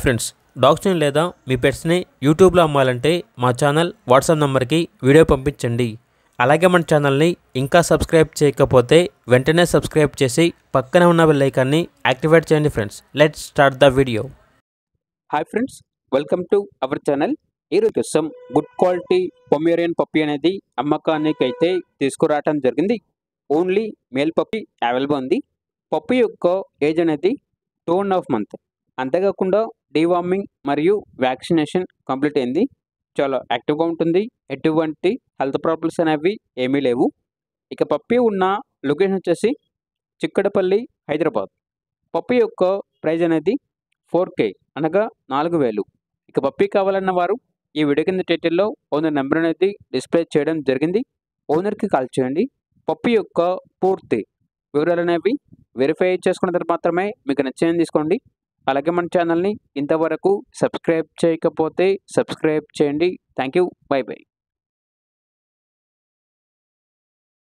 Friends, డాగ్స్ని లేదా మీ పెట్స్ని యూట్యూబ్లో అమ్మాలంటే మా ఛానల్ వాట్సాప్ నెంబర్కి వీడియో పంపించండి. అలాగే మన ఛానల్ని ఇంకా సబ్స్క్రైబ్ చేయకపోతే వెంటనే సబ్స్క్రైబ్ చేసి పక్కనే ఉన్న బెల్ ఐకాన్ని యాక్టివేట్ చేయండి. Friends, let's start the video. Hi friends, welcome to our channel. ఈరోజు కోసం గుడ్ క్వాలిటీ పొమేరియన్ పప్పీ అనేది అమ్మకానికి అయితే తీసుకురావటం జరిగింది. ఓన్లీ మేల్ పప్పీ అవైలబుల్ ఉంది. పప్పీ యొక్క ఏజ్ అనేది 2.5 months. అంతేకాకుండా డీవార్మింగ్ మరియు వ్యాక్సినేషన్ కంప్లీట్ అయింది. చాలా యాక్టివ్గా ఉంటుంది. ఎటువంటి హెల్త్ ప్రాబ్లమ్స్ అనేవి ఏమీ లేవు. ఇక పప్పీ ఉన్న లొకేషన్ వచ్చేసి చిక్కడపల్లి, హైదరాబాద్. పప్పీ యొక్క ప్రైజ్ అనేది 4K అనగా 4,000. ఇక పప్పీ కావాలన్న వారు ఈ వీడియో కింద టైటిల్లో ఓనర్ నెంబర్ అనేది డిస్ప్లే చేయడం జరిగింది. ఓనర్కి కాల్ చేయండి. పప్పీ యొక్క పూర్తి వివరాలు అనేవి వెరిఫై చేసుకున్న తర్వాత మాత్రమే మీకు నచ్చింది తీసుకోండి. అలాగే మన ఛానల్ని ఇంతవరకు సబ్స్క్రైబ్ చేయకపోతే సబ్స్క్రైబ్ చేయండి. Thank you. By by.